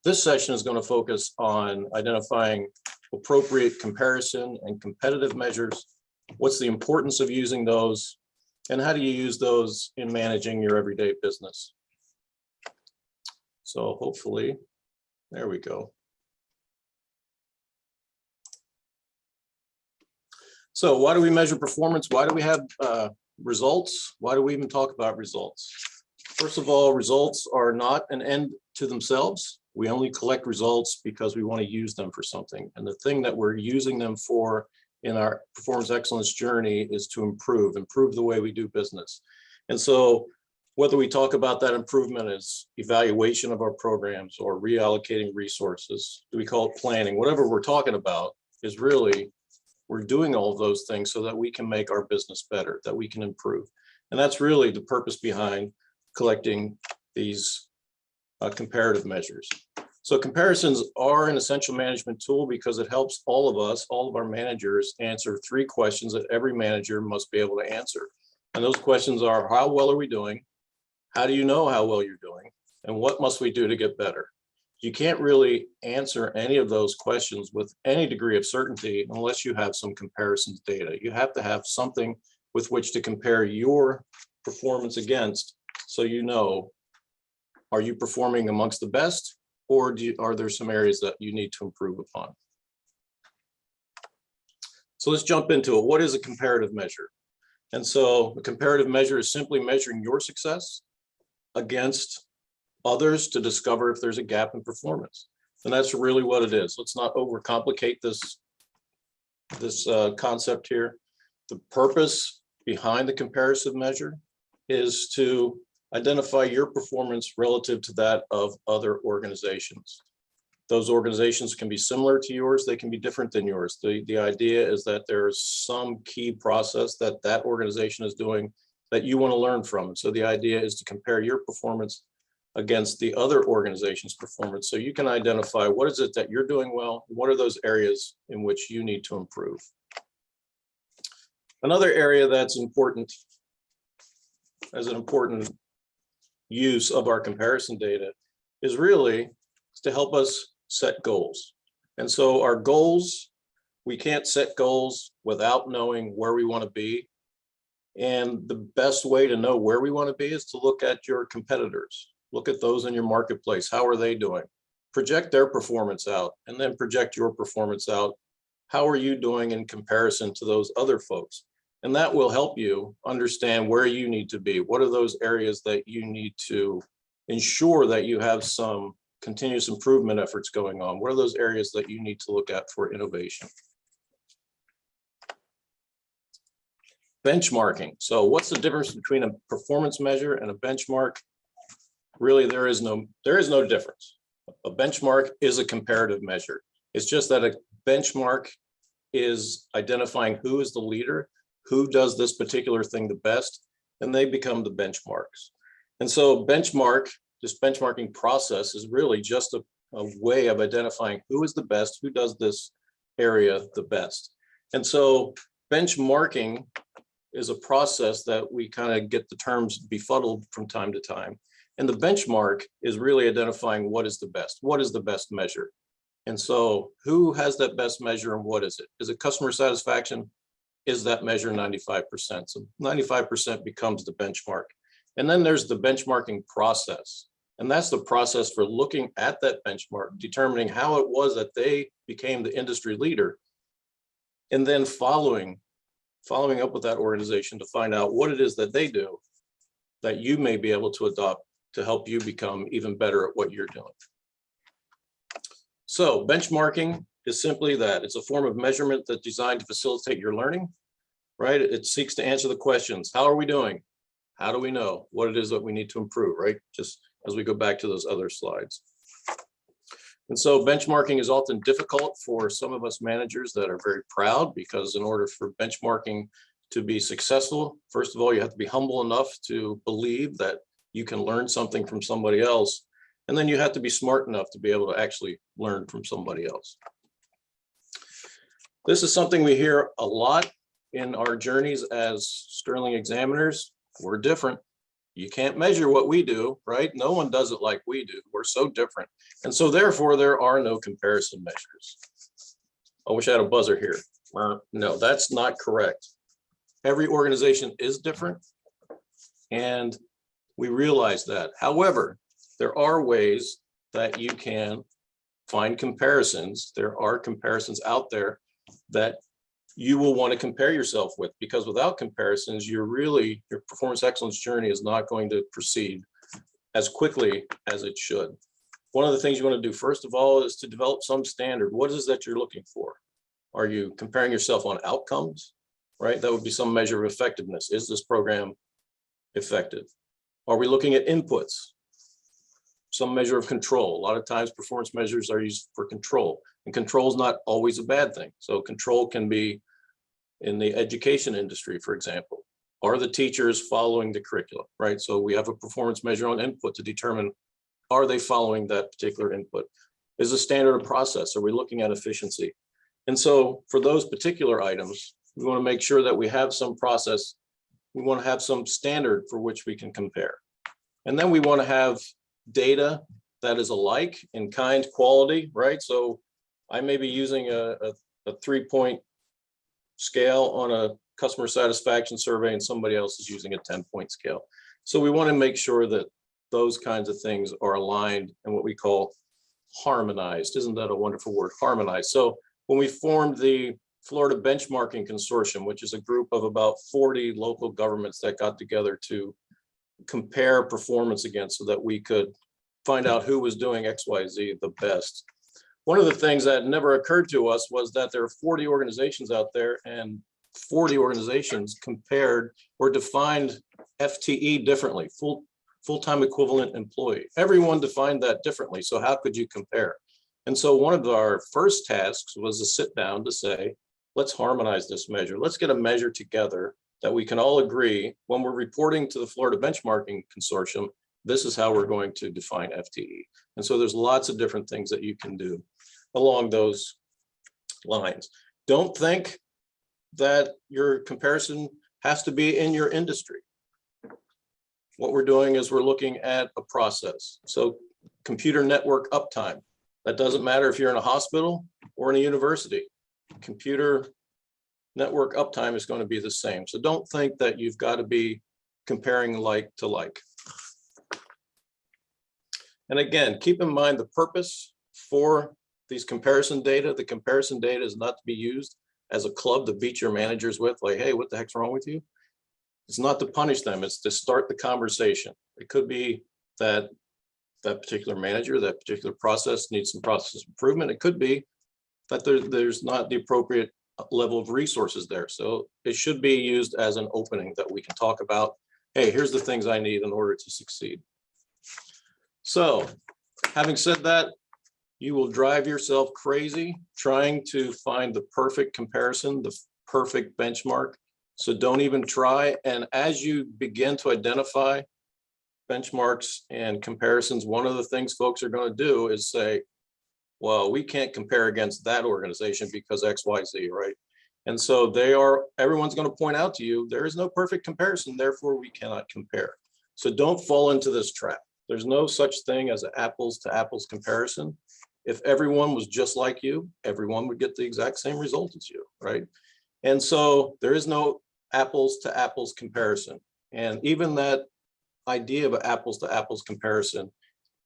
this session is going to focus on identifying appropriate comparison and competitive measures. What's the importance of using those, and how do you use those in managing your everyday business? So hopefully, there we go. So why do we measure performance? Why do we have results? Why do we even talk about results? First of all, results are not an end to themselves. We only collect results because we want to use them for something. And the thing that we're using them for in our performance excellence journey is to improve the way we do business. And so whether we talk about that improvement as evaluation of our programs or reallocating resources, do we call it planning, whatever we're talking about is really, we're doing all of those things so that we can make our business better, that we can improve. And that's really the purpose behind collecting these comparative measures. So comparisons are an essential management tool because it helps all of us, all of our managers, answer 3 questions that every manager must be able to answer. And those questions are, how well are we doing? How do you know how well you're doing? And what must we do to get better? You can't really answer any of those questions with any degree of certainty unless you have some comparisons data. You have to have something with which to compare your performance against, so you know, are you performing amongst the best, or are there some areas that you need to improve upon? So let's jump into it. What is a comparative measure? And so a comparative measure is simply measuring your success against others to discover if there's a gap in performance. And that's really what it is. Let's not overcomplicate this concept here. The purpose behind the comparative measure is to identify your performance relative to that of other organizations. Those organizations can be similar to yours, they can be different than yours. The idea is that there's some key process that that organization is doing that you want to learn from. So the idea is to compare your performance against the other organization's performance so you can identify what is it that you're doing well, what are those areas in which you need to improve. Another area that's important, as an important use of our comparison data, is really to help us set goals. And so our goals, we can't set goals without knowing where we want to be. And the best way to know where we want to be is to look at your competitors. Look at those in your marketplace. How are they doing? Project their performance out and then project your performance out. How are you doing in comparison to those other folks? And that will help you understand where you need to be. What are those areas that you need to ensure that you have some continuous improvement efforts going on? What are those areas that you need to look at for innovation? Benchmarking. So what's the difference between a performance measure and a benchmark? Really, there is no difference. A benchmark is a comparative measure. It's just that a benchmark is identifying who is the leader, who does this particular thing the best, and they become the benchmarks. And so this benchmarking process is really just a way of identifying who is the best, who does this area the best. And so benchmarking is a process that we kind of get the terms befuddled from time to time. And the benchmark is really identifying what is the best measure. And so who has that best measure and what is it? Is it customer satisfaction? Is that measure 95%? So 95% becomes the benchmark. And then there's the benchmarking process. And that's the process for looking at that benchmark, determining how it was that they became the industry leader, and then following up with that organization to find out what it is that they do that you may be able to adopt to help you become even better at what you're doing. So benchmarking is simply that. It's a form of measurement that's designed to facilitate your learning, right? It seeks to answer the questions. How are we doing? How do we know what it is that we need to improve, right? Just as we go back to those other slides. And so benchmarking is often difficult for some of us managers that are very proud, because in order for benchmarking to be successful, first of all, you have to be humble enough to believe that you can learn something from somebody else. And then you have to be smart enough to be able to actually learn from somebody else. This is something we hear a lot in our journeys as Sterling examiners. We're different. You can't measure what we do, right? No one does it like we do. We're so different. And so therefore, there are no comparison measures. I wish I had a buzzer here. No, that's not correct. Every organization is different, and we realize that. However, there are ways that you can find comparisons. There are comparisons out there that you will want to compare yourself with, because without comparisons, your performance excellence journey is not going to proceed as quickly as it should. One of the things you want to do, first of all, is to develop some standard. What is it that you're looking for? Are you comparing yourself on outcomes, right? That would be some measure of effectiveness. Is this program effective? Are we looking at inputs? Some measure of control. A lot of times performance measures are used for control, and control is not always a bad thing. So control can be in the education industry, for example. Are the teachers following the curriculum, right? So we have a performance measure on input to determine, are they following that particular input? Is the standard a process? Are we looking at efficiency? And so for those particular items, we want to make sure that we have some process. We want to have some standard for which we can compare. And then we want to have data that is alike in kind, quality, right? So I may be using a 3-point scale on a customer satisfaction survey, and somebody else is using a 10-point scale. So we want to make sure that those kinds of things are aligned and what we call harmonized. Isn't that a wonderful word, harmonized? So when we formed the Florida Benchmarking Consortium, which is a group of about 40 local governments that got together to compare performance against, so that we could find out who was doing XYZ the best. One of the things that never occurred to us was that there are 40 organizations out there, and 40 organizations compared or defined FTE differently, full-time equivalent employee. Everyone defined that differently. So how could you compare? And so one of our first tasks was to sit down to say, let's harmonize this measure. Let's get a measure together that we can all agree when we're reporting to the Florida Benchmarking Consortium, this is how we're going to define FTE. And so there's lots of different things that you can do along those lines. Don't think that your comparison has to be in your industry. What we're doing is we're looking at a process. So computer network uptime. That doesn't matter if you're in a hospital or in a university. Computer network uptime is going to be the same. So don't think that you've got to be comparing like to like. And again, keep in mind the purpose for these comparison data. The comparison data is not to be used as a club to beat your managers with, like, hey, what the heck's wrong with you? It's not to punish them. It's to start the conversation. It could be that that particular manager, that particular process needs some process improvement. It could be that there's not the appropriate level of resources there. So it should be used as an opening that we can talk about, hey, here's the things I need in order to succeed. So having said that, you will drive yourself crazy trying to find the perfect comparison, the perfect benchmark. So don't even try. And as you begin to identify benchmarks and comparisons, one of the things folks are going to do is say, well, we can't compare against that organization because XYZ, right? And so everyone's going to point out to you, there is no perfect comparison, therefore we cannot compare. So don't fall into this trap. There's no such thing as an apples to apples comparison. If everyone was just like you, everyone would get the exact same result as you, right? And so there is no apples to apples comparison. And even that idea of an apples to apples comparison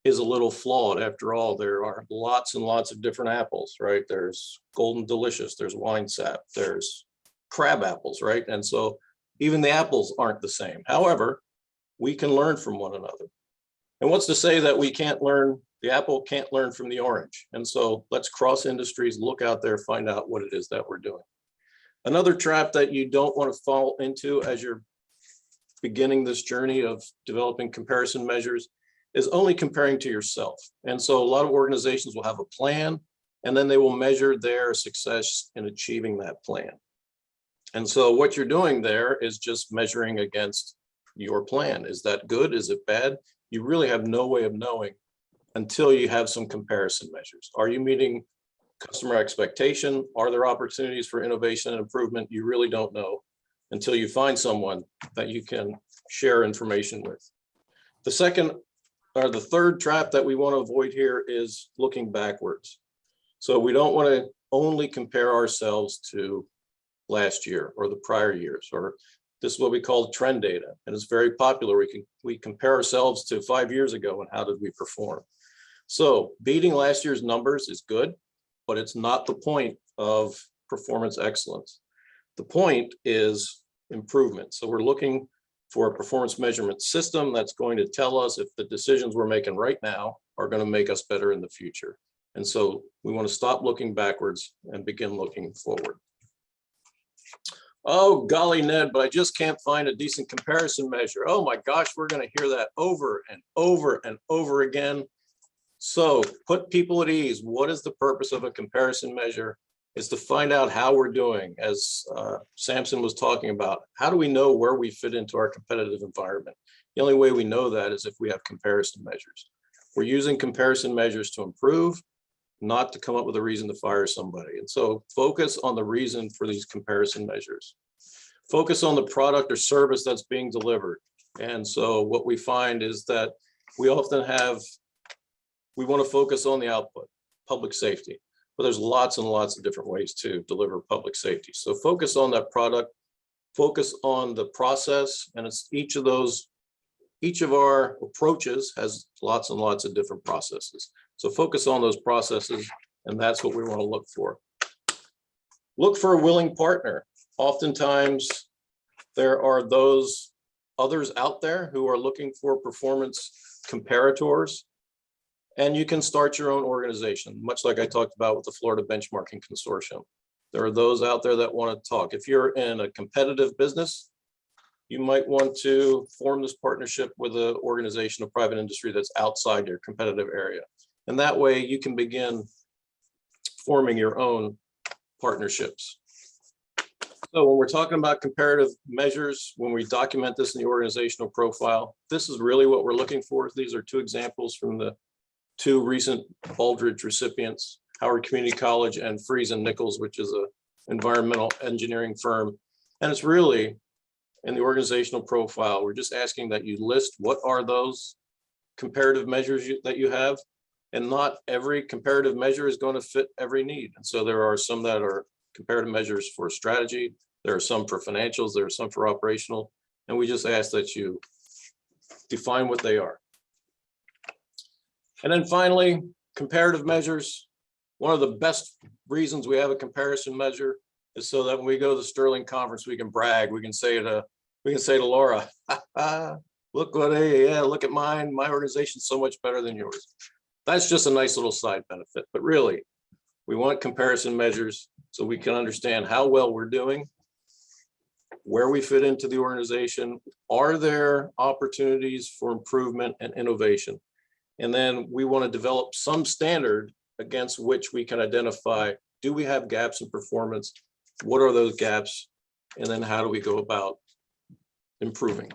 is a little flawed. After all, there are lots and lots of different apples, right? There's Golden Delicious, there's Wine Sap, there's crab apples, right? And so even the apples aren't the same. However, we can learn from one another. And what's to say that the apple can't learn from the orange? And so let's cross industries, look out there, find out what it is that we're doing. Another trap that you don't want to fall into as you're beginning this journey of developing comparison measures is only comparing to yourself. And so a lot of organizations will have a plan, and then they will measure their success in achieving that plan. And so what you're doing there is just measuring against your plan. Is that good? Is it bad? You really have no way of knowing until you have some comparison measures. Are you meeting customer expectation? Are there opportunities for innovation and improvement? You really don't know until you find someone that you can share information with. The second or the third trap that we want to avoid here is looking backwards. So we don't want to only compare ourselves to last year or the prior years, or this is what we call trend data. And it's very popular. We compare ourselves to 5 years ago and how did we perform? So beating last year's numbers is good, but it's not the point of performance excellence. The point is improvement. So we're looking for a performance measurement system that's going to tell us if the decisions we're making right now are going to make us better in the future. And so we want to stop looking backwards and begin looking forward. Oh, golly, Ned, but I just can't find a decent comparison measure. Oh my gosh, we're going to hear that over and over and over again. So put people at ease. What is the purpose of a comparison measure? Is to find out how we're doing, as Samson was talking about. How do we know where we fit into our competitive environment? The only way we know that is if we have comparison measures. We're using comparison measures to improve, not to come up with a reason to fire somebody. And so focus on the reason for these comparison measures. Focus on the product or service that's being delivered. And so what we find is that we often we want to focus on the output, public safety. But there's lots and lots of different ways to deliver public safety. So focus on that product, focus on the process, and it's each of our approaches has lots and lots of different processes. So focus on those processes, and that's what we want to look for. Look for a willing partner. Oftentimes, there are those others out there who are looking for performance comparators. And you can start your own organization, much like I talked about with the Florida Benchmarking Consortium. There are those out there that want to talk. If you're in a competitive business, you might want to form this partnership with an organization of private industry that's outside your competitive area. And that way you can begin forming your own partnerships. So when we're talking about comparative measures, when we document this in the organizational profile, this is really what we're looking for. These are two examples from the two recent Baldrige recipients, Howard Community College and Fries and Nichols, which is an environmental engineering firm. And it's really in the organizational profile, we're just asking that you list what are those comparative measures that you have. And not every comparative measure is going to fit every need. And so there are some that are comparative measures for strategy. There are some for financials. There are some for operational. And we just ask that you define what they are. And then finally, comparative measures. One of the best reasons we have a comparison measure is so that when we go to the Sterling conference, we can brag. We can say to Laura, look what, hey, yeah, look at mine. My organization's so much better than yours. That's just a nice little side benefit. But really, we want comparison measures so we can understand how well we're doing, where we fit into the organization. Are there opportunities for improvement and innovation? And then we want to develop some standard against which we can identify, do we have gaps in performance? What are those gaps? And then how do we go about improving?